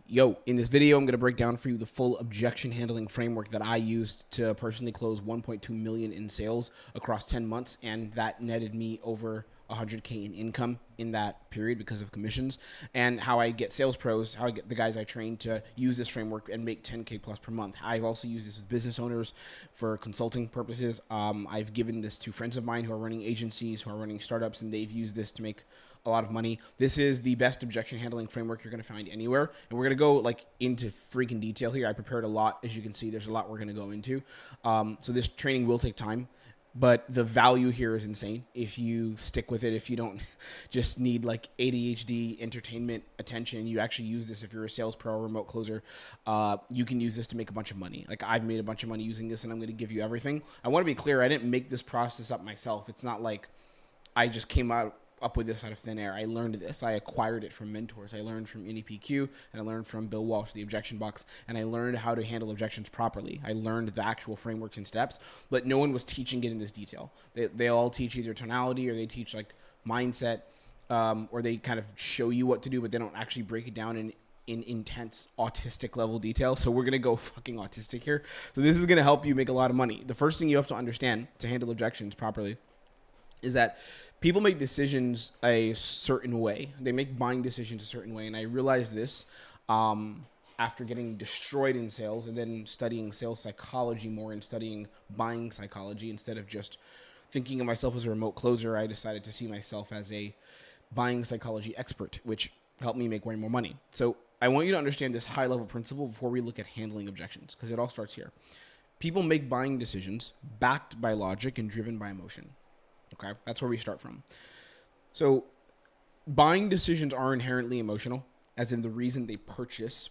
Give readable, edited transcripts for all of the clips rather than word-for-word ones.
Yo, in this video, I'm going to break down for you the full objection handling framework that I used to personally close 1.2 million in sales across 10 months. And that netted me over 100K in income in that period because of commissions, and how I get sales pros, how I get the guys I train to use this framework and make 10K plus per month. I've also used this with business owners for consulting purposes. I've given this to friends of mine who are running agencies, who are running startups, and they've used this to make a lot of money. This is the best objection handling framework you're going to find anywhere. And we're going to go into freaking detail here. I prepared a lot. As you can see, there's a lot we're going to go into. So this training will take time, but the value here is insane if you stick with it. If you don't just need like ADHD entertainment attention, you actually use this. If you're a sales pro or remote closer, you can use this to make a bunch of money. Like, I've made a bunch of money using this, and I'm going to give you everything. I want to be clear. I didn't make this process up myself. It's not like I just came up with this out of thin air. I learned this. I acquired it from mentors. I learned from NEPQ, and I learned from Bill Walsh, the objection box, and I learned how to handle objections properly. I learned the actual frameworks and steps, but no one was teaching it in this detail. They all teach either tonality, or they teach like mindset, or they kind of show you what to do, but they don't actually break it down in intense autistic level detail. So we're going to go fucking autistic here. So this is going to help you make a lot of money. The first thing you have to understand to handle objections properly is that people make decisions a certain way. They make buying decisions a certain way. And I realized this after getting destroyed in sales and then studying sales psychology more and studying buying psychology. Instead of just thinking of myself as a remote closer, I decided to see myself as a buying psychology expert, which helped me make way more money. So I want you to understand this high level principle before we look at handling objections, because it all starts here. People make buying decisions backed by logic and driven by emotion. Okay, that's where we start from. So buying decisions are inherently emotional, as in the reason they purchase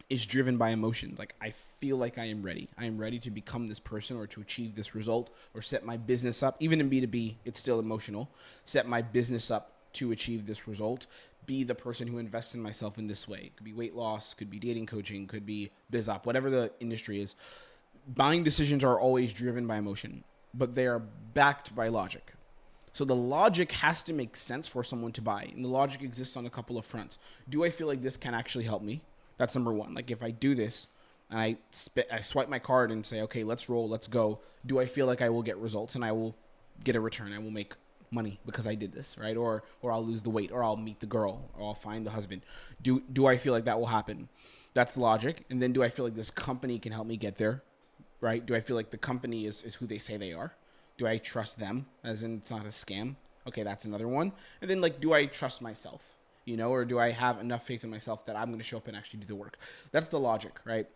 is driven by emotion. Like, I feel like I am ready. I am ready to become this person or to achieve this result or set my business up. Even in B2B, it's still emotional. Set my business up to achieve this result. Be the person who invests in myself in this way. It could be weight loss, could be dating coaching, could be biz op, whatever the industry is. Buying decisions are always driven by emotion, but they are backed by logic. So the logic has to make sense for someone to buy. And the logic exists on a couple of fronts. Do I feel like this can actually help me? That's number one. Like, if I do this and I swipe my card and say, okay, let's roll, let's go. Do I feel like I will get results and I will get a return? I will make money because I did this, right? Or I'll lose the weight, or I'll meet the girl, or I'll find the husband. Do I feel like that will happen? That's logic. And then do I feel like this company can help me get there? Right? Do I feel like the company is who they say they are? Do I trust them, as in it's not a scam? Okay, that's another one. And then, like, do I trust myself? Or do I have enough faith in myself that I'm going to show up and actually do the work? That's the logic, right?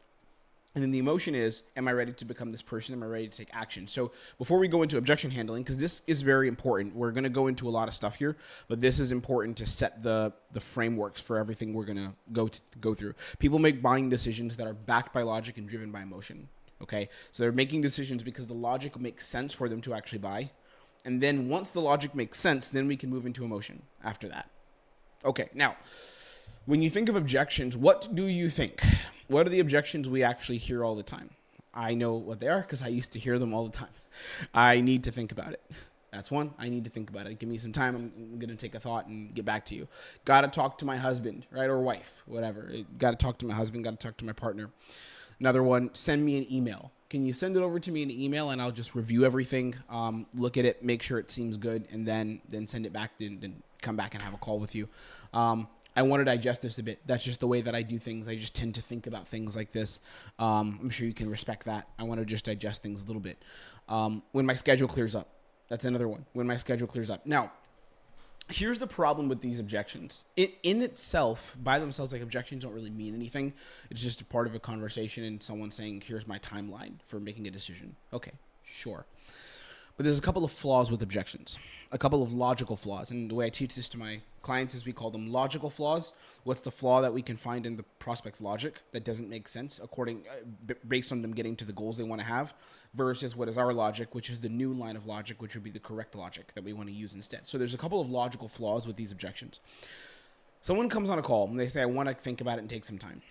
And then the emotion is, am I ready to become this person? Am I ready to take action? So before we go into objection handling, because this is very important, we're going to go into a lot of stuff here, but this is important to set the frameworks for everything we're going to go through. People make buying decisions that are backed by logic and driven by emotion. Okay, so they're making decisions because the logic makes sense for them to actually buy. And then once the logic makes sense, then we can move into emotion after that. Okay, now, when you think of objections, what do you think? What are the objections we actually hear all the time? I know what they are because I used to hear them all the time. I need to think about it. That's one. I need to think about it. Give me some time. I'm going to take a thought and get back to you. Got to talk to my husband, right? Or wife, whatever. Got to talk to my husband. Got to talk to my partner. Another one, send me an email. Can you send it over to me in an email, and I'll just review everything, look at it, make sure it seems good, and then send it back, then come back and have a call with you. I want to digest this a bit. That's just the way that I do things. I just tend to think about things like this. I'm sure you can respect that. I want to just digest things a little bit. When my schedule clears up. That's another one. When my schedule clears up. Now, here's the problem with these objections. In itself, by themselves, like, objections don't really mean anything. It's just a part of a conversation and someone saying, here's my timeline for making a decision. Okay, sure. But there's a couple of flaws with objections, a couple of logical flaws. And the way I teach this to my clients is we call them logical flaws. What's the flaw that we can find in the prospect's logic that doesn't make sense based on them getting to the goals they want to have, versus what is our logic, which is the new line of logic, which would be the correct logic that we want to use instead. So there's a couple of logical flaws with these objections. Someone comes on a call and they say, I want to think about it and take some time.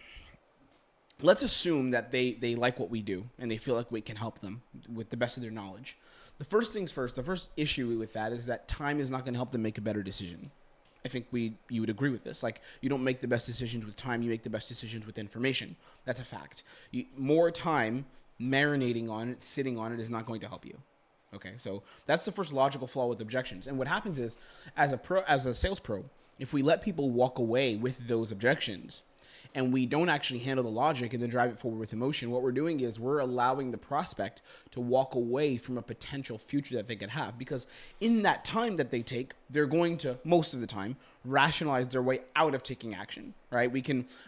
Let's assume that they like what we do and they feel like we can help them with the best of their knowledge. The first things first, the first issue with that is that time is not going to help them make a better decision. I think you would agree with this. Like, you don't make the best decisions with time, you make the best decisions with information. That's a fact. More time marinating on it, sitting on it, is not going to help you. Okay, so that's the first logical flaw with objections. And what happens is, as a sales pro, if we let people walk away with those objections, and we don't actually handle the logic and then drive it forward with emotion, what we're doing is we're allowing the prospect to walk away from a potential future that they could have. Because in that time that they take, they're going to, most of the time, rationalize their way out of taking action, right?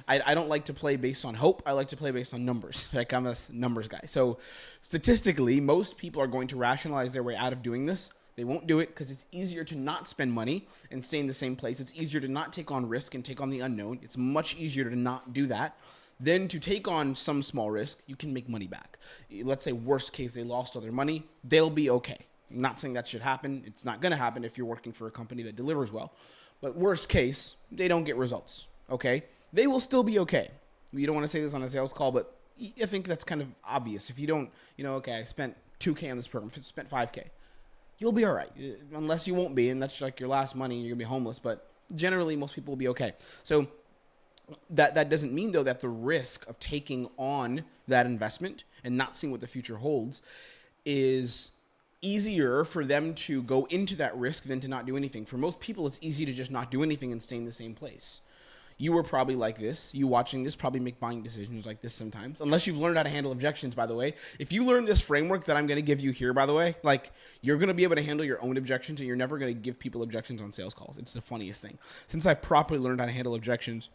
I don't like to play based on hope. I like to play based on numbers. Like, I'm a numbers guy. So statistically, most people are going to rationalize their way out of doing this. They won't do it because it's easier to not spend money and stay in the same place. It's easier to not take on risk and take on the unknown. It's much easier to not do that than to take on some small risk. You can make money back. Let's say worst case, they lost all their money. They'll be okay. I'm not saying that should happen. It's not going to happen if you're working for a company that delivers well. But worst case, they don't get results. Okay? They will still be okay. You don't want to say this on a sales call, but I think that's kind of obvious. If you don't, okay, I spent $2K on this program, spent $5K. You'll be all right, unless you won't be, and that's like your last money, and you're going to be homeless. But generally, most people will be okay. So that doesn't mean, though, that the risk of taking on that investment and not seeing what the future holds is easier for them to go into that risk than to not do anything. For most people, it's easy to just not do anything and stay in the same place. You were probably like this. You watching this probably make buying decisions like this sometimes. Unless you've learned how to handle objections, by the way. If you learn this framework that I'm going to give you here, by the way, like, you're going to be able to handle your own objections, and you're never going to give people objections on sales calls. It's the funniest thing. Since I've properly learned how to handle objections,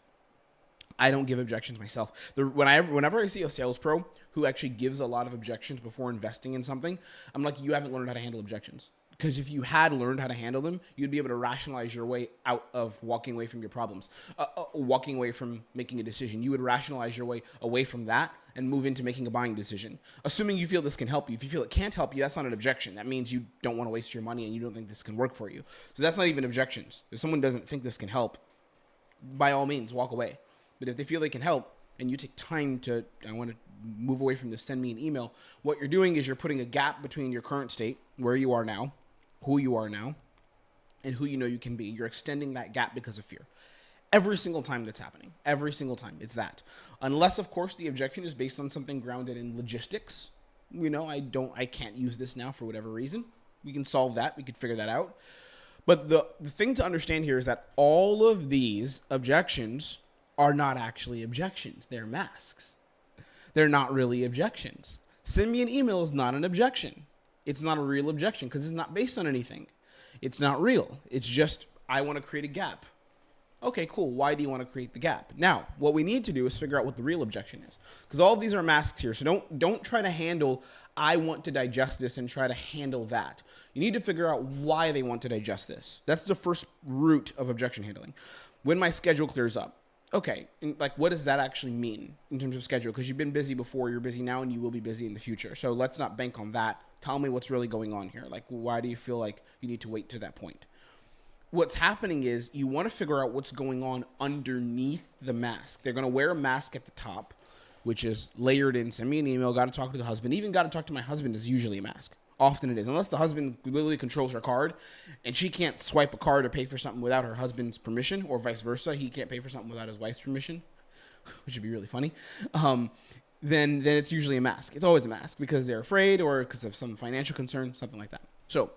I don't give objections myself. Whenever I see a sales pro who actually gives a lot of objections before investing in something, I'm like, you haven't learned how to handle objections. Because if you had learned how to handle them, you'd be able to rationalize your way out of walking away from your problems, walking away from making a decision. You would rationalize your way away from that and move into making a buying decision. Assuming you feel this can help you. If you feel it can't help you, that's not an objection. That means you don't want to waste your money and you don't think this can work for you. So that's not even objections. If someone doesn't think this can help, by all means, walk away. But if they feel they can help and you take time to, I want to move away from this, send me an email, what you're doing is you're putting a gap between your current state, where you are now, who you are now, and who you know you can be. You're extending that gap because of fear. Every single time that's happening. Every single time. It's that. Unless, of course, the objection is based on something grounded in logistics. I can't use this now for whatever reason. We can solve that. We could figure that out. But the thing to understand here is that all of these objections are not actually objections. They're masks. They're not really objections. Send me an email is not an objection. It's not a real objection because it's not based on anything. It's not real. It's just, I want to create a gap. Okay, cool. Why do you want to create the gap? Now, what we need to do is figure out what the real objection is. Because all of these are masks here. So don't try to handle, I want to digest this, and try to handle that. You need to figure out why they want to digest this. That's the first root of objection handling. When my schedule clears up. Okay, like, what does that actually mean in terms of schedule? Because you've been busy before, you're busy now, and you will be busy in the future. So let's not bank on that. Tell me what's really going on here. Like, why do you feel like you need to wait to that point? What's happening is you want to figure out what's going on underneath the mask. They're going to wear a mask at the top, which is layered in. Send me an email, got to talk to the husband. Even got to talk to my husband is usually a mask. Often it is. Unless the husband literally controls her card and she can't swipe a card or pay for something without her husband's permission, or vice versa. He can't pay for something without his wife's permission, which would be really funny. Then it's usually a mask. It's always a mask because they're afraid or because of some financial concern, something like that. So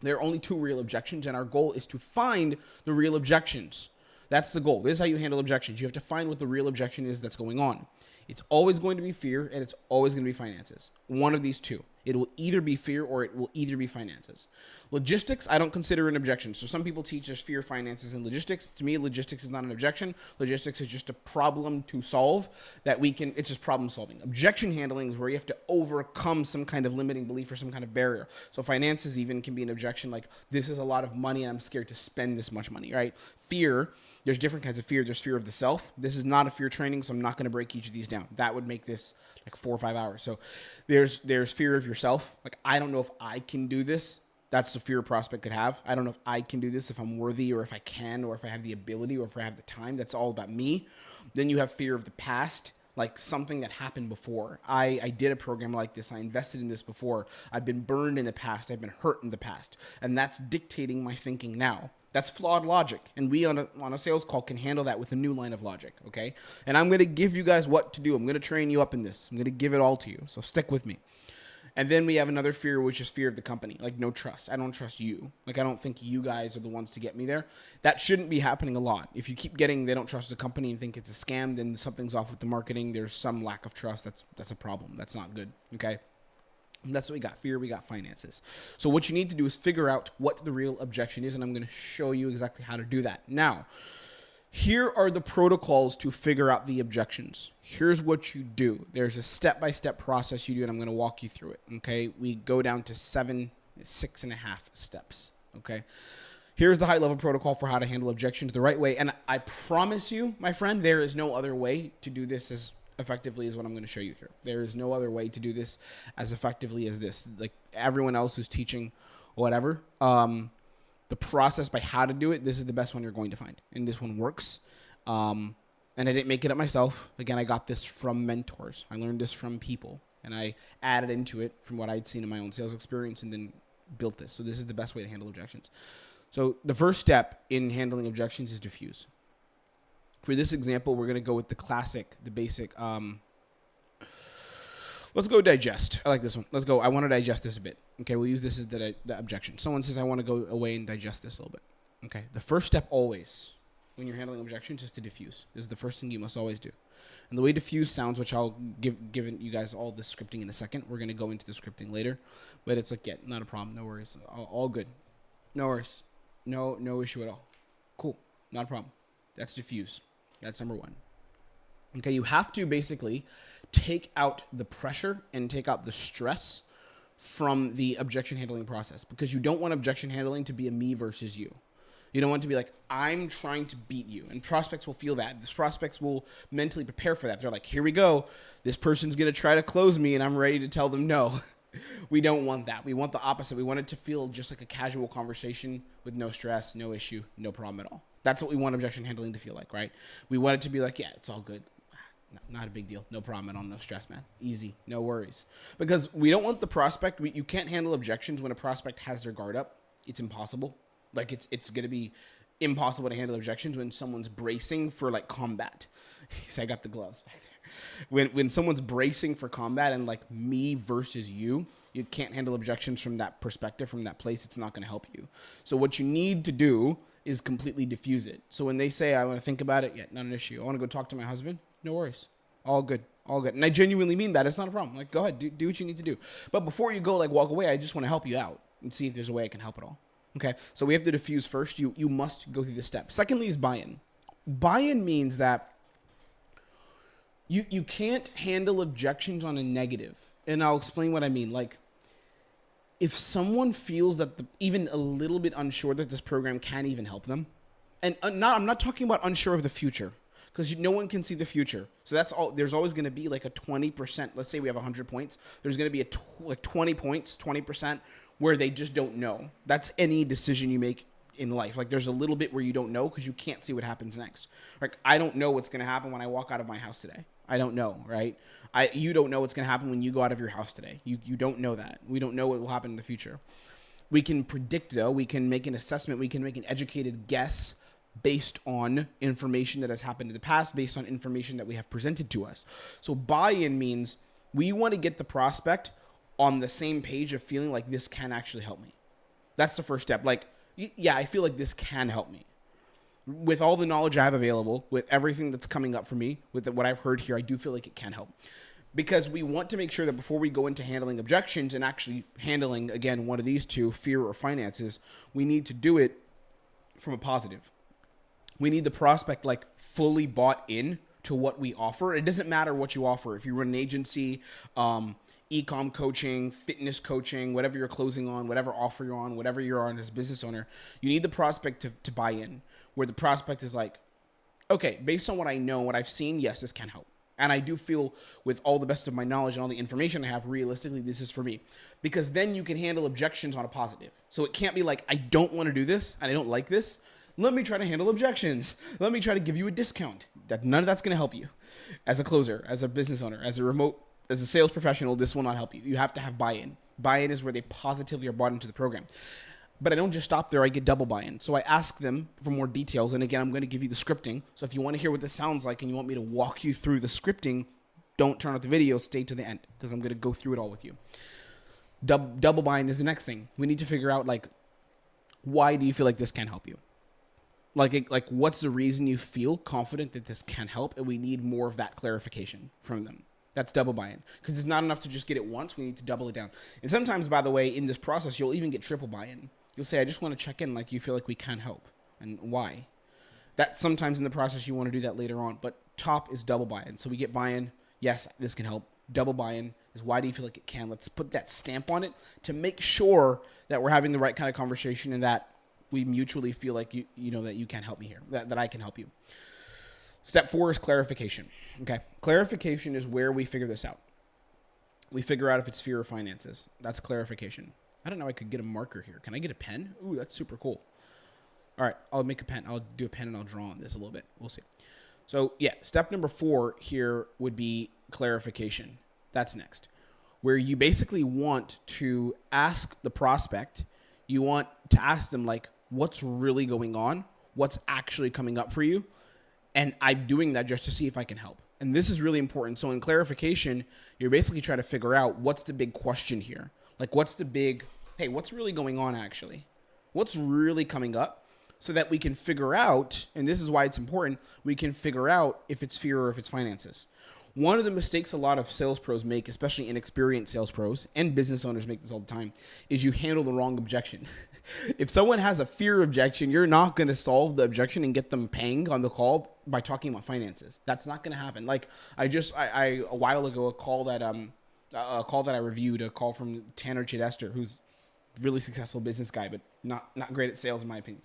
there are only two real objections, and our goal is to find the real objections. That's the goal. This is how you handle objections. You have to find what the real objection is that's going on. It's always going to be fear, and it's always going to be finances. One of these two. It will either be fear or it will either be finances. Logistics, I don't consider an objection. So some people teach us fear, finances, and logistics. To me, logistics is not an objection. Logistics is just a problem to solve that it's just problem solving. Objection handling is where you have to overcome some kind of limiting belief or some kind of barrier. So finances even can be an objection, like, this is a lot of money and I'm scared to spend this much money, right? Fear, there's different kinds of fear. There's fear of the self. This is not a fear training, so I'm not going to break each of these down. That would make this like 4 or 5 hours. So there's fear of yourself. Like, I don't know if I can do this. That's the fear a prospect could have. I don't know if I can do this, if I'm worthy, or if I can, or if I have the ability, or if I have the time. That's all about me. Then you have fear of the past, like something that happened before. I did a program like this. I invested in this before. I've been burned in the past. I've been hurt in the past. And that's dictating my thinking now. That's flawed logic. And we on a sales call can handle that with a new line of logic, okay? And I'm going to give you guys what to do. I'm going to train you up in this. I'm going to give it all to you. So stick with me. And then we have another fear, which is fear of the company. Like, no trust. I don't trust you. Like, I don't think you guys are the ones to get me there. That shouldn't be happening a lot. If you keep getting they don't trust the company and think it's a scam, then something's off with the marketing. There's some lack of trust. That's a problem. That's not good, okay? And that's what we got. Fear, we got finances. So what you need to do is figure out what the real objection is, and I'm going to show you exactly how to do that. Now, here are the protocols to figure out the objections. Here's what you do. There's a step-by-step process you do, and I'm going to walk you through it, okay? We go down to 6.5 steps, okay? Here's the high-level protocol for how to handle objections the right way, and I promise you, my friend, there is no other way to do this as effectively as what I'm going to show you here. There is no other way to do this as effectively as this. Like everyone else who's teaching whatever, the process by how to do it, this is the best one you're going to find. And this one works. And I didn't make it up myself. Again, I got this from mentors. I learned this from people. And I added into it from what I'd seen in my own sales experience and then built this. So this is the best way to handle objections. So the first step in handling objections is diffuse. For this example, we're going to go with the classic, the basic. Let's go digest. I like this one. Let's go. I want to digest this a bit. Okay, we'll use this as the objection. Someone says, I want to go away and digest this a little bit. Okay, the first step always when you're handling objections is to diffuse. This is the first thing you must always do. And the way diffuse sounds, which I'll give you guys all the scripting in a second. We're going to go into the scripting later. But it's like, yeah, not a problem. No worries. All good. No worries. No issue at all. Cool. Not a problem. That's diffuse. That's number one. Okay, you have to basically take out the pressure and take out the stress from the objection handling process because you don't want objection handling to be a me versus you. You don't want it to be like, I'm trying to beat you. And prospects will feel that. These prospects will mentally prepare for that. They're like, here we go. This person's going to try to close me and I'm ready to tell them no. We don't want that. We want the opposite. We want it to feel just like a casual conversation with no stress, no issue, no problem at all. That's what we want objection handling to feel like, right? We want it to be like, yeah, it's all good. Not a big deal. No problem at all. No stress, man. Easy. No worries. Because we don't want the prospect. You can't handle objections when a prospect has their guard up. It's impossible. Like it's going to be impossible to handle objections when someone's bracing for like combat. See, I got the gloves back there. When someone's bracing for combat and like me versus you can't handle objections from that perspective, from that place. It's not going to help you. So what you need to do is completely diffuse it. So when they say, I want to think about it, yeah, not an issue. I want to go talk to my husband. No worries. All good. All good. And I genuinely mean that. It's not a problem. Like, go ahead. Do what you need to do. But before you go, like, walk away, I just want to help you out and see if there's a way I can help at all. Okay? So we have to diffuse first. You must go through the steps. Secondly is buy-in. Buy-in means that you can't handle objections on a negative. And I'll explain what I mean. Like, if someone feels that even a little bit unsure that this program can even help them, and I'm not talking about unsure of the future, because no one can see the future. So that's all. There's always going to be like a 20%. Let's say we have 100 points. There's going to be like 20 points, 20% where they just don't know. That's any decision you make in life. Like there's a little bit where you don't know because you can't see what happens next. Like I don't know what's going to happen when I walk out of my house today. I don't know, right? You don't know what's going to happen when you go out of your house today. You don't know that. We don't know what will happen in the future. We can predict, though. We can make an assessment. We can make an educated guess based on information that has happened in the past, based on information that we have presented to us. So buy-in means we want to get the prospect on the same page of feeling like this can actually help me. That's the first step. Like, yeah, I feel like this can help me. With all the knowledge I have available, with everything that's coming up for me, with what I've heard here, I do feel like it can help. Because we want to make sure that before we go into handling objections and actually handling, again, one of these two, fear or finances, we need to do it from a positive. We need the prospect like fully bought in to what we offer. It doesn't matter what you offer. If you run an agency, e-com coaching, fitness coaching, whatever you're closing on, whatever offer you're on, whatever you're on as a business owner, you need the prospect to buy in, where the prospect is like, okay, based on what I know, what I've seen, yes, this can help. And I do feel with all the best of my knowledge and all the information I have, realistically, this is for me. Because then you can handle objections on a positive. So it can't be like, I don't want to do this and I don't like this. Let me try to handle objections. Let me try to give you a discount. None of that's going to help you. As a closer, as a business owner, as a sales professional, this will not help you. You have to have buy-in. Buy-in is where they positively are bought into the program. But I don't just stop there. I get double buy-in. So I ask them for more details. And again, I'm going to give you the scripting. So if you want to hear what this sounds like and you want me to walk you through the scripting, don't turn off the video. Stay to the end because I'm going to go through it all with you. Double buy-in is the next thing. We need to figure out, like, why do you feel like this can help you? Like what's the reason you feel confident that this can help? And we need more of that clarification from them. That's double buy-in. Because it's not enough to just get it once. We need to double it down. And sometimes, by the way, in this process, you'll even get triple buy-in. You'll say, I just want to check in, like, you feel like we can help. And why? That sometimes in the process you want to do that later on. But top is double buy-in. So we get buy-in. Yes, this can help. Double buy-in is why do you feel like it can? Let's put that stamp on it to make sure that we're having the right kind of conversation and that we mutually feel like you know that you can help me here, that I can help you. Step 4 is clarification. Okay. Clarification is where we figure this out. We figure out if it's fear or finances. That's clarification. I don't know. I could get a marker here. Can I get a pen? Ooh, that's super cool. All right. I'll make a pen. I'll do a pen and I'll draw on this a little bit. We'll see. So yeah, step number 4 here would be clarification. That's next, where you basically want to ask the prospect, you want to ask them, like, what's really going on? What's actually coming up for you? And I'm doing that just to see if I can help. And this is really important. So in clarification, you're basically trying to figure out what's the big question here. Like, what's the big, hey, what's really going on actually? What's really coming up so that we can figure out, and this is why it's important, we can figure out if it's fear or if it's finances. One of the mistakes a lot of sales pros make, especially inexperienced sales pros, and business owners make this all the time, is you handle the wrong objection. If someone has a fear objection, you're not going to solve the objection and get them paying on the call by talking about finances. That's not going to happen. Like I a while ago, a call that I reviewed, a call from Tanner Chidester, who's a really successful business guy, but not great at sales in my opinion.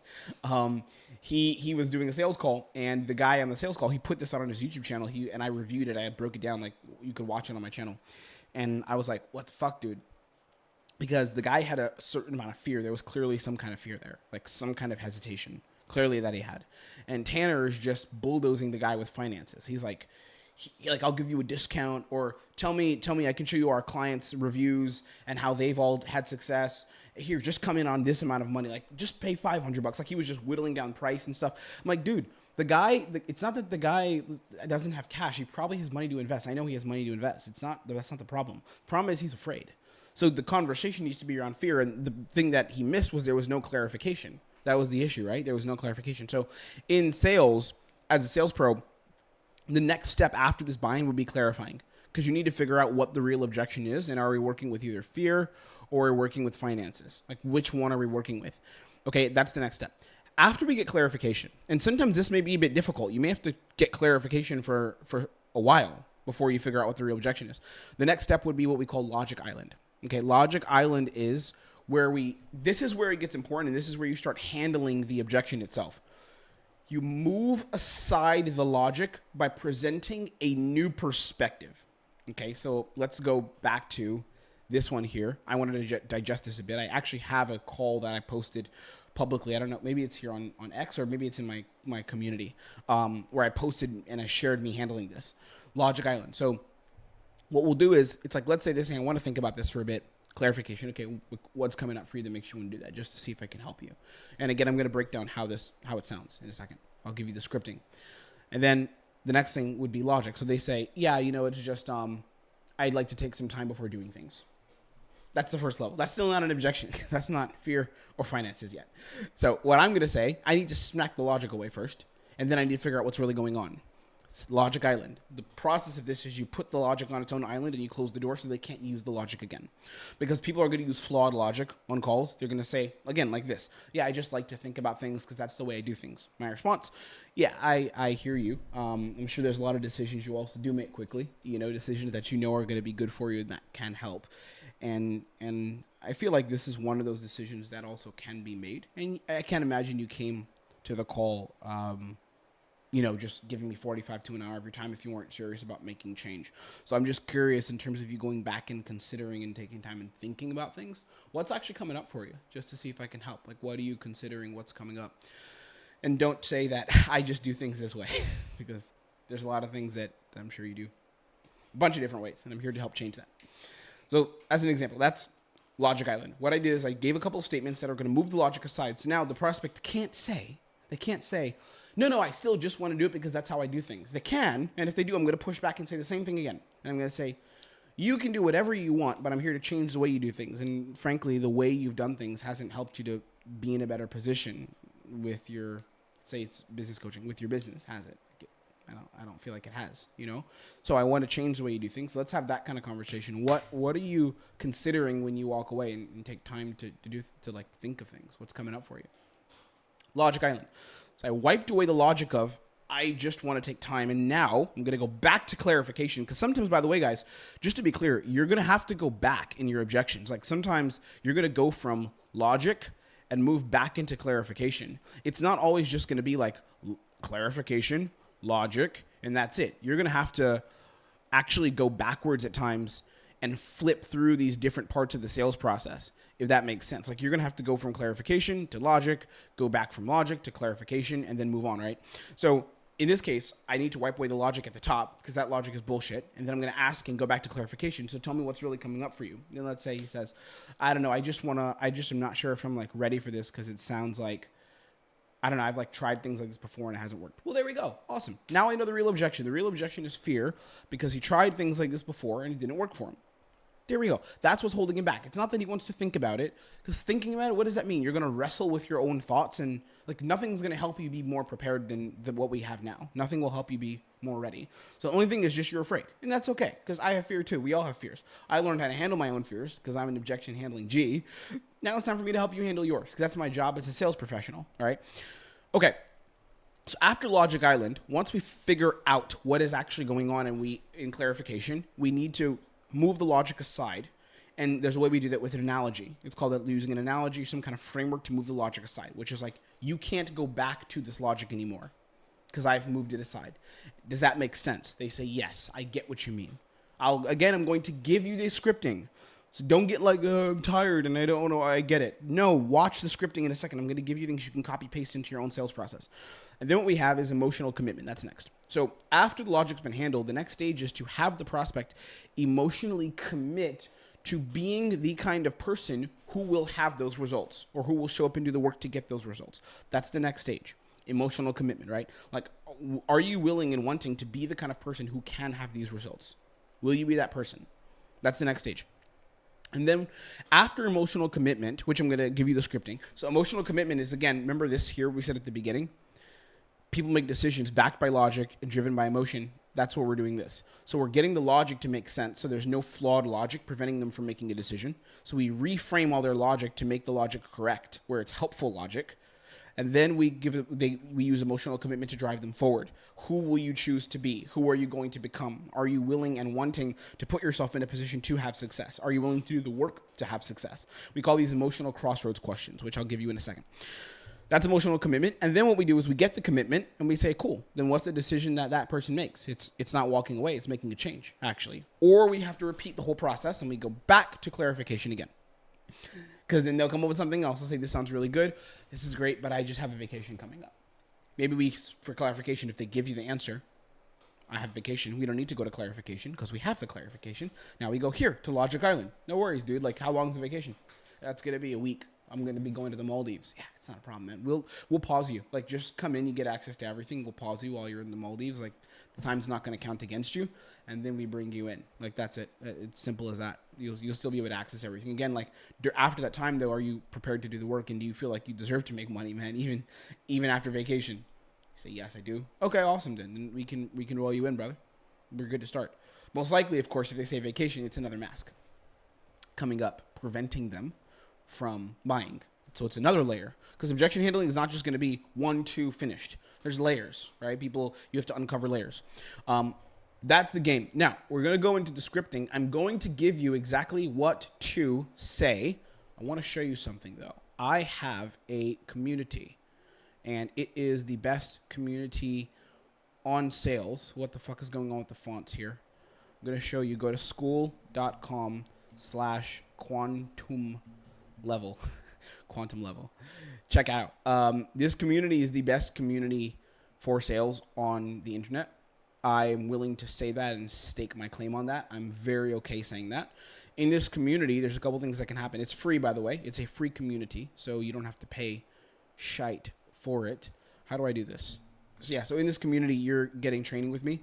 He was doing a sales call, and the guy on the sales call, he put this out on his YouTube channel. And I reviewed it. I broke it down, like you could watch it on my channel. And I was like, what the fuck, dude? Because the guy had a certain amount of fear. There was clearly some kind of fear there, like some kind of hesitation, clearly that he had. And Tanner is just bulldozing the guy with finances. He's like, I'll give you a discount, or tell me, I can show you our clients' reviews and how they've all had success. Here, just come in on this amount of money. Like, just pay $500. Like, he was just whittling down price and stuff. I'm like, dude, the guy, it's not that the guy doesn't have cash. He probably has money to invest. I know he has money to invest. That's not the problem. The problem is he's afraid. So the conversation needs to be around fear. And the thing that he missed was there was no clarification. That was the issue, right? There was no clarification. So in sales, as a sales pro, the next step after this buying would be clarifying, because you need to figure out what the real objection is. And are we working with either fear or are we working with finances? Like, which one are we working with? Okay, that's the next step. After we get clarification, and sometimes this may be a bit difficult. You may have to get clarification for a while before you figure out what the real objection is. The next step would be what we call logic island. Okay, logic island is where this is where it gets important, and this is where you start handling the objection itself. You move aside the logic by presenting a new perspective. Okay, so let's go back to this one here. I wanted to digest this a bit. I actually have a call that I posted publicly. I don't know, maybe it's here on X, or maybe it's in my community, where I posted and I shared me handling this. Logic island. So what we'll do is, it's like, let's say this thing, I want to think about this for a bit. Clarification. Okay, what's coming up for you that makes you want to do that? Just to see if I can help you. And again, I'm going to break down how it sounds in a second. I'll give you the scripting. And then the next thing would be logic. So they say, yeah, it's just, I'd like to take some time before doing things. That's the first level. That's still not an objection. That's not fear or finances yet. So what I'm going to say, I need to smack the logic away first, and then I need to figure out what's really going on. It's logic island. The process of this is you put the logic on its own island and you close the door so they can't use the logic again. Because people are going to use flawed logic on calls. They're going to say, again, like this. Yeah, I just like to think about things because that's the way I do things. My response, yeah, I hear you. I'm sure there's a lot of decisions you also do make quickly. Decisions that are going to be good for you and that can help. And I feel like this is one of those decisions that also can be made. And I can't imagine you came to the call just giving me 45 to an hour every time if you weren't serious about making change. So I'm just curious, in terms of you going back and considering and taking time and thinking about things, what's actually coming up for you, just to see if I can help. Like, what are you considering? What's coming up? And don't say that I just do things this way, because there's a lot of things that I'm sure you do a bunch of different ways, and I'm here to help change that. So as an example, that's Logic Island. What I did is I gave a couple of statements that are going to move the logic aside. So now the prospect can't say, no, I still just want to do it because that's how I do things. They can, and if they do, I'm going to push back and say the same thing again. And I'm going to say, you can do whatever you want, but I'm here to change the way you do things. And frankly, the way you've done things hasn't helped you to be in a better position with your, say it's business coaching, with your business, has it? I don't feel like it has, you know? So I want to change the way you do things. So let's have that kind of conversation. What are you considering when you walk away and take time to think of things? What's coming up for you? Logic Island. So I wiped away the logic of, I just want to take time. And now I'm going to go back to clarification. Because sometimes, by the way, guys, just to be clear, you're going to have to go back in your objections. Like sometimes you're going to go from logic and move back into clarification. It's not always just going to be like clarification, logic, and that's it. You're going to have to actually go backwards at times and flip through these different parts of the sales process, if that makes sense. Like you're going to have to go from clarification to logic, go back from logic to clarification, and then move on, right? So in this case, I need to wipe away the logic at the top because that logic is bullshit. And then I'm going to ask and go back to clarification. So tell me what's really coming up for you. And let's say he says, I don't know. I just am not sure if I'm like ready for this because it sounds like, I don't know, I've like tried things like this before and it hasn't worked. Well, there we go. Awesome. Now I know the real objection. The real objection is fear because he tried things like this before and it didn't work for him. There we go. That's what's holding him back. It's not that he wants to think about it, because thinking about it, what does that mean? You're going to wrestle with your own thoughts, and like nothing's going to help you be more prepared than what we have now. Nothing will help you be more ready. So the only thing is just you're afraid, and that's okay, because I have fear too. We all have fears. I learned how to handle my own fears because I'm an objection handling G. Now it's time for me to help you handle yours, because that's my job as a sales professional. All right. Okay. So after Logic Island, once we figure out what is actually going on and in clarification, we need to move the logic aside. And there's a way we do that with an analogy. It's called using an analogy, some kind of framework to move the logic aside, which is like, you can't go back to this logic anymore because I've moved it aside. Does that make sense? They say, yes, I get what you mean. I'm going to give you the scripting. So don't get like, I'm tired and I don't know, I get it. No, watch the scripting in a second. I'm going to give you things you can copy paste into your own sales process. And then what we have is emotional commitment. That's next. So after the logic's been handled, the next stage is to have the prospect emotionally commit to being the kind of person who will have those results or who will show up and do the work to get those results. That's the next stage. Emotional commitment, right? Like, are you willing and wanting to be the kind of person who can have these results? Will you be that person? That's the next stage. And then after emotional commitment, which I'm going to give you the scripting. So emotional commitment is, again, remember this here we said at the beginning? People make decisions backed by logic and driven by emotion. That's where we're doing this. So we're getting the logic to make sense. So there's no flawed logic preventing them from making a decision. So we reframe all their logic to make the logic correct, where it's helpful logic. And then we use emotional commitment to drive them forward. Who will you choose to be? Who are you going to become? Are you willing and wanting to put yourself in a position to have success? Are you willing to do the work to have success? We call these emotional crossroads questions, which I'll give you in a second. That's emotional commitment. And then what we do is we get the commitment and we say, cool, then what's the decision that person makes? It's not walking away. It's making a change, actually. Or we have to repeat the whole process and we go back to clarification again. Because then they'll come up with something else. They'll say, this sounds really good. This is great, but I just have a vacation coming up. Maybe for clarification, if they give you the answer, I have vacation. We don't need to go to clarification because we have the clarification. Now we go here to Logic Island. No worries, dude. Like, how long's the vacation? That's going to be a week. I'm going to be going to the Maldives. Yeah, it's not a problem, man. We'll pause you. Like, just come in. You get access to everything. We'll pause you while you're in the Maldives. Like, the time's not going to count against you. And then we bring you in. Like, that's it. It's simple as that. You'll still be able to access everything. Again, like, after that time, though, are you prepared to do the work? And do you feel like you deserve to make money, man? Even after vacation. You say, yes, I do. Okay, awesome, then we can roll you in, brother. We're good to start. Most likely, of course, if they say vacation, it's another mask coming up, preventing them from buying. So it's another layer, because objection handling is not just going to be 1, 2, finished. There's layers, right? You have to uncover layers. That's the game. Now we're going to go into the scripting. I'm going to give you exactly what to say. I want to show you something though. I have a community and it is the best community on sales. What the fuck is going on with the fonts here? I'm going to show you. Go to school.com/quantum level. Quantum level. Check out. This community is the best community for sales on the internet. I'm willing to say that and stake my claim on that. I'm very okay saying that. In this community, there's a couple things that can happen. It's free, by the way. It's a free community, so you don't have to pay shite for it. How do I do this? So yeah, so in this community, you're getting training with me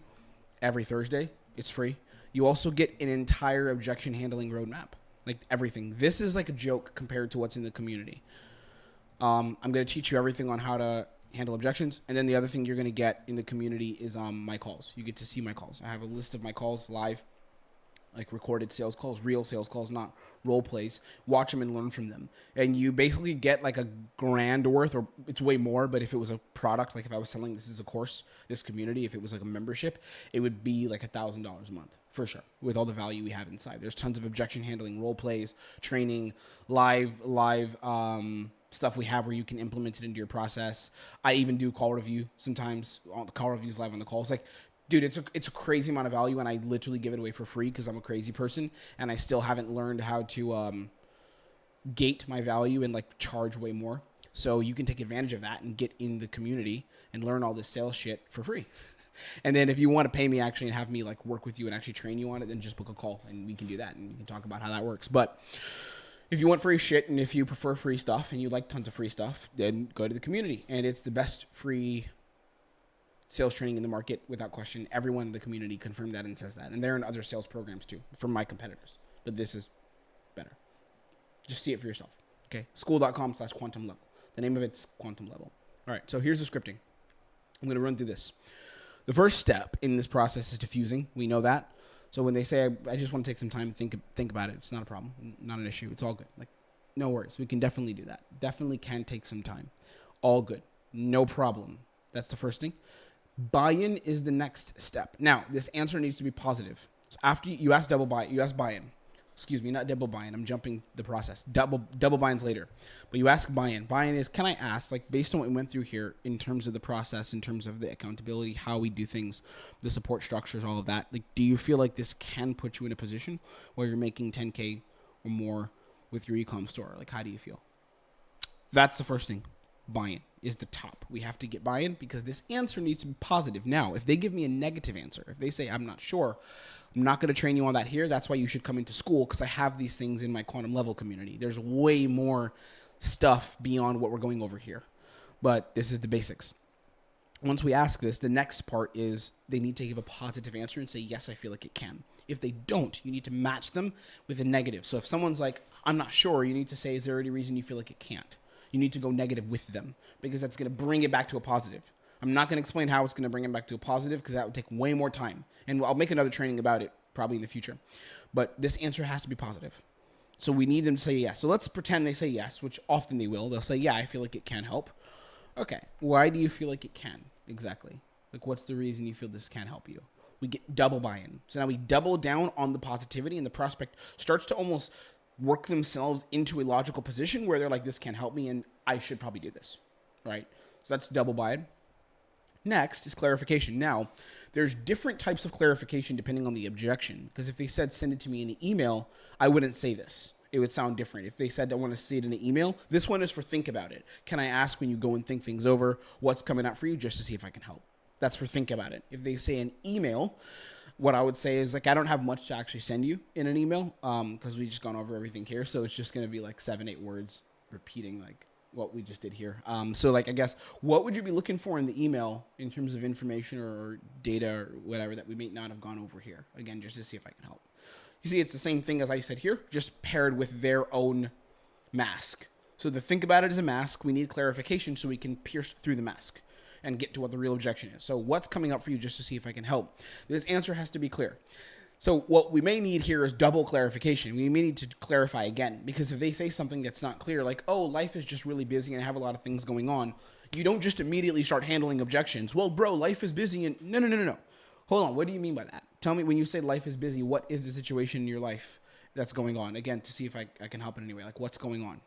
every Thursday. It's free. You also get an entire objection handling roadmap, like everything. This is like a joke compared to what's in the community. I'm going to teach you everything on how to handle objections. And then the other thing you're going to get in the community is my calls. You get to see my calls. I have a list of my calls live, like recorded sales calls, real sales calls, not role plays. Watch them and learn from them. And you basically get like $1,000 worth, or it's way more. But if it was a product, like if I was selling this as a course, this community, if it was like a membership, it would be like $1,000 a month for sure, with all the value we have inside. There's tons of objection handling, role plays, training, live stuff we have where you can implement it into your process. I even do call review sometimes. On the call reviews live on the calls. Like, dude, it's a crazy amount of value, and I literally give it away for free because I'm a crazy person, and I still haven't learned how to gate my value and like charge way more. So you can take advantage of that and get in the community and learn all this sales shit for free. And then if you want to pay me actually and have me like work with you and actually train you on it, then just book a call and we can do that and we can talk about how that works. But if you want free shit and if you prefer free stuff and you like tons of free stuff, then go to the community. And it's the best free sales training in the market without question. Everyone in the community confirmed that and says that. And they're in other sales programs too from my competitors. But this is better. Just see it for yourself. Okay. School.com/quantum level. The name of it's Quantum Level. All right. So here's the scripting. I'm going to run through this. The first step in this process is diffusing. We know that. So when they say, I just want to take some time to think about it, it's not a problem, not an issue. It's all good. Like, no worries. We can definitely do that. Definitely can take some time. All good. No problem. That's the first thing. Buy-in is the next step. Now, this answer needs to be positive. So after you ask buy-in. Excuse me, not double buy-in. I'm jumping the process. Double buy-ins later. But you ask buy-in. Buy-in is, can I ask, like based on what we went through here in terms of the process, in terms of the accountability, how we do things, the support structures, all of that, like do you feel like this can put you in a position where you're making 10K or more with your e-com store? Like how do you feel? That's the first thing. Buy-in is the top. We have to get buy-in because this answer needs to be positive. Now, if they give me a negative answer, if they say, I'm not sure, I'm not going to train you on that here. That's why you should come into school because I have these things in my quantum level community. There's way more stuff beyond what we're going over here. But this is the basics. Once we ask this, the next part is they need to give a positive answer and say, yes, I feel like it can. If they don't, you need to match them with a negative. So if someone's like, I'm not sure, you need to say, is there any reason you feel like it can't? You need to go negative with them because that's going to bring it back to a positive. I'm not going to explain how it's going to bring it back to a positive because that would take way more time. And I'll make another training about it probably in the future. But this answer has to be positive. So we need them to say yes. So let's pretend they say yes, which often they will. They'll say, yeah, I feel like it can help. Okay. Why do you feel like it can? Exactly. Like what's the reason you feel this can help you? We get double buy-in. So now we double down on the positivity and the prospect starts to almost work themselves into a logical position where they're like, this can help me and I should probably do this. Right? So that's double buy-in. Next is clarification. Now, there's different types of clarification depending on the objection. Because if they said, send it to me in an email, I wouldn't say this. It would sound different. If they said, I want to see it in an email, this one is for think about it. Can I ask when you go and think things over, what's coming up for you just to see if I can help? That's for think about it. If they say an email, what I would say is like, I don't have much to actually send you in an email because we just gone over everything here. So it's just going to be like 7-8 words repeating like what we just did here. So like, I guess, what would you be looking for in the email in terms of information or data or whatever that we may not have gone over here? Again, just to see if I can help. You see, it's the same thing as I said here, just paired with their own mask. So the think about it as a mask. We need clarification so we can pierce through the mask and get to what the real objection is. So what's coming up for you just to see if I can help? This answer has to be clear. So what we may need here is double clarification. We may need to clarify again, because if they say something that's not clear, like, oh, life is just really busy and I have a lot of things going on, you don't just immediately start handling objections. Well, bro, life is busy and no. Hold on. What do you mean by that? Tell me when you say life is busy, what is the situation in your life that's going on? Again, to see if I can help in any way. Like what's going on?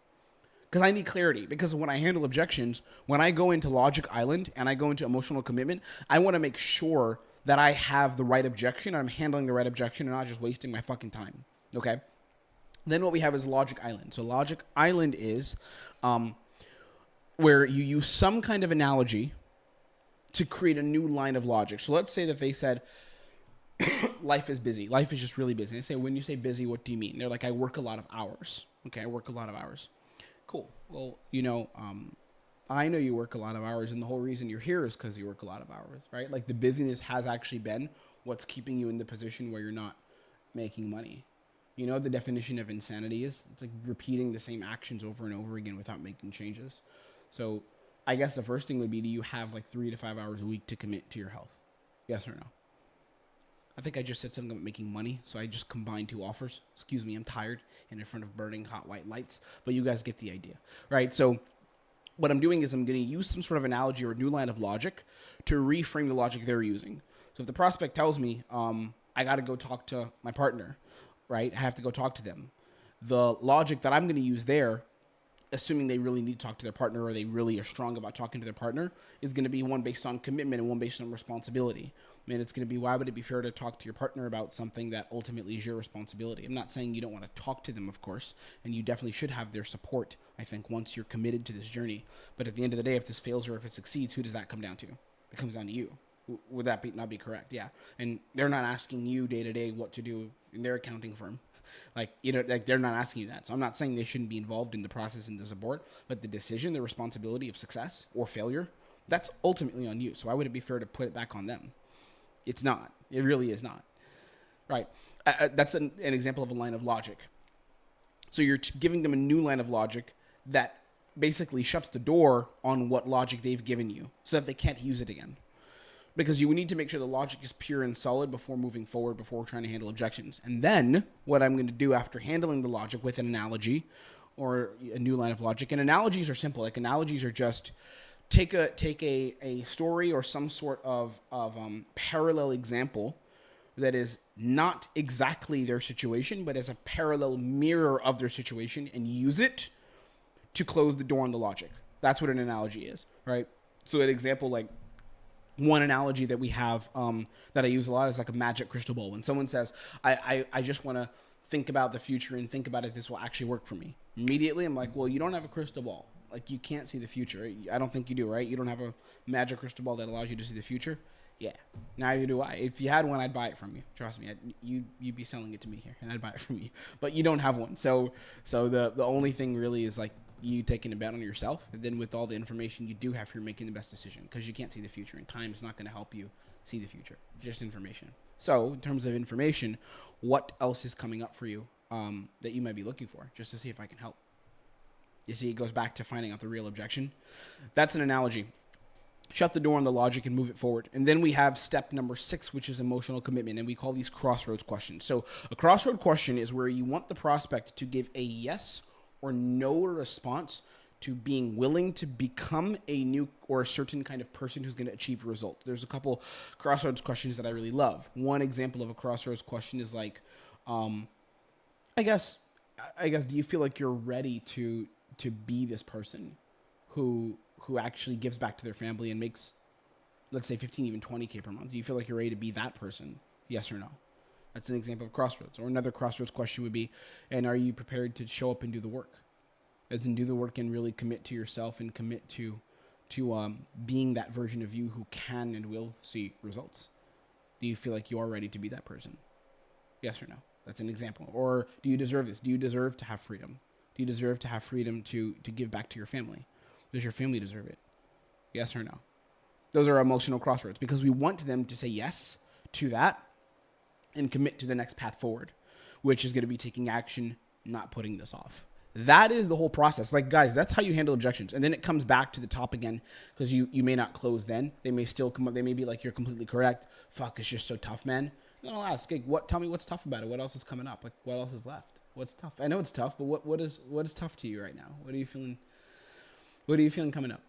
Because I need clarity. Because when I handle objections, when I go into Logic Island and I go into emotional commitment, I want to make sure that I have the right objection, I'm handling the right objection and not just wasting my fucking time. Okay? Then what we have is Logic Island. So Logic Island is where you use some kind of analogy to create a new line of logic. So let's say that they said, life is busy. Life is just really busy. I say, when you say busy, what do you mean? They're like, I work a lot of hours. Okay, I work a lot of hours. Cool. Well, I know you work a lot of hours, and the whole reason you're here is because you work a lot of hours, right? Like, the busyness has actually been what's keeping you in the position where you're not making money. You know, the definition of insanity is? It's like repeating the same actions over and over again without making changes. So I guess the first thing would be, do you have like 3 to 5 hours a week to commit to your health? Yes or no? I think I just said something about making money, so I just combined 2 offers. Excuse me, I'm tired and in front of burning hot white lights, but you guys get the idea, right? So what I'm doing is I'm going to use some sort of analogy or a new line of logic to reframe the logic they're using. So if the prospect tells me, I got to go talk to my partner, right? I have to go talk to them. The logic that I'm going to use there, assuming they really need to talk to their partner or they really are strong about talking to their partner, is going to be one based on commitment and one based on responsibility. I mean, it's going to be, why would it be fair to talk to your partner about something that ultimately is your responsibility? I'm not saying you don't want to talk to them, of course, and you definitely should have their support, I think, once you're committed to this journey. But at the end of the day, if this fails or if it succeeds, who does that come down to? It comes down to you. Would that not be correct? Yeah. And they're not asking you day to day what to do in their accounting firm. Like they're not asking you that. So I'm not saying they shouldn't be involved in the process and the support, but the decision, the responsibility of success or failure, that's ultimately on you. So why would it be fair to put it back on them? It's not. It really is not. Right. That's an example of a line of logic. So you're giving them a new line of logic that basically shuts the door on what logic they've given you so that they can't use it again. Because you need to make sure the logic is pure and solid before moving forward, before we're trying to handle objections. And then what I'm going to do after handling the logic with an analogy or a new line of logic, and analogies are simple. Like, analogies are just take a story or some sort of parallel example that is not exactly their situation, but as a parallel mirror of their situation, and use it to close the door on the logic. That's what an analogy is, right? So an example, like, one analogy that we have that I use a lot is like a magic crystal ball. When someone says, I just want to think about the future and think about if this will actually work for me. Immediately, I'm like, well, you don't have a crystal ball. Like, you can't see the future. I don't think you do, right? You don't have a magic crystal ball that allows you to see the future? Yeah. Neither do I. If you had one, I'd buy it from you. Trust me. You'd be selling it to me here, and I'd buy it from you. But you don't have one. So the only thing really is, like, you taking a bet on yourself, and then with all the information you do have, you're making the best decision, because you can't see the future, and time is not going to help you see the future. Just information. So in terms of information, what else is coming up for you that you might be looking for, just to see if I can help? You see, it goes back to finding out the real objection. That's an analogy. Shut the door on the logic and move it forward. And then we have step number 6, which is emotional commitment, and we call these crossroads questions. So a crossroad question is where you want the prospect to give a yes or no response to being willing to become a new or a certain kind of person who's going to achieve a result. There's a couple crossroads questions that I really love. One example of a crossroads question is like, I guess, do you feel like you're ready to be this person who actually gives back to their family and makes, let's say, 15, even 20K per month? Do you feel like you're ready to be that person? Yes or no? That's an example of crossroads. Or another crossroads question would be, and are you prepared to show up and do the work? As in, do the work and really commit to yourself and commit to being that version of you who can and will see results? Do you feel like you are ready to be that person? Yes or no? That's an example. Or do you deserve this? Do you deserve to have freedom? Do you deserve to have freedom to give back to your family? Does your family deserve it? Yes or no? Those are emotional crossroads, because we want them to say yes to that and commit to the next path forward, which is going to be taking action, not putting this off. That is the whole process. Like, guys, that's how you handle objections. And then it comes back to the top again, because you may not close then. They may still come up. They may be like, you're completely correct. Fuck, it's just so tough, man. And I'll ask, hey, tell me what's tough about it. What else is coming up? Like, what else is left? What's tough? I know it's tough, but what is tough to you right now? What are you feeling? What are you feeling coming up?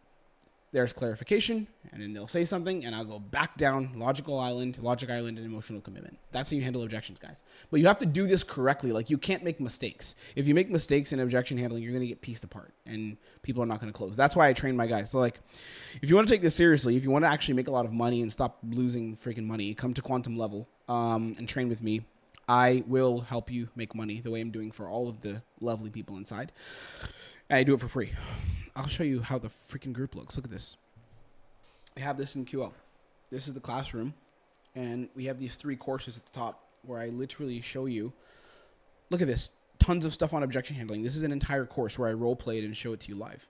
There's clarification, and then they'll say something, and I'll go back down logic island, and emotional commitment. That's how you handle objections, guys. But you have to do this correctly. Like, you can't make mistakes. If you make mistakes in objection handling, you're going to get pieced apart, and people are not going to close. That's why I train my guys. So, like, if you want to take this seriously, if you want to actually make a lot of money and stop losing freaking money, come to Quantum Level and train with me. I will help you make money the way I'm doing for all of the lovely people inside. And I do it for free. I'll show you how the freaking group looks. Look at this. I have this in QL. This is the classroom. And we have these 3 courses at the top where I literally show you, look at this, tons of stuff on objection handling. This is an entire course where I role play it and show it to you live.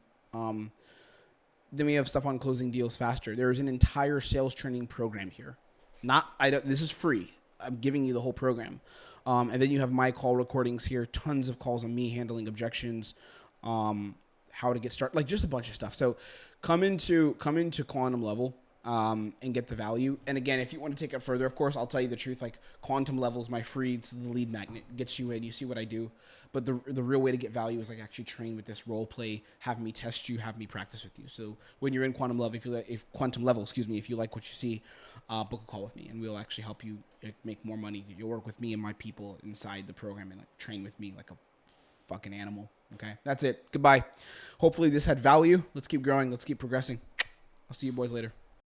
Then we have stuff on closing deals faster. There is an entire sales training program here. This is free. I'm giving you the whole program. And then you have my call recordings here, tons of calls on me handling objections, how to get started, like just a bunch of stuff. So come into Quantum Level and get the value. And again, if you want to take it further, of course, I'll tell you the truth. Like Quantum Level is my free, it's the lead magnet, gets you in, you see what I do. But the real way to get value is like actually train with this role play, have me test you, have me practice with you. So when you're in Quantum Level, if you like what you see, book a call with me and we'll actually help you make more money. You'll work with me and my people inside the program and like train with me like a fucking animal. Okay, that's it. Goodbye. Hopefully this had value. Let's keep growing. Let's keep progressing. I'll see you boys later.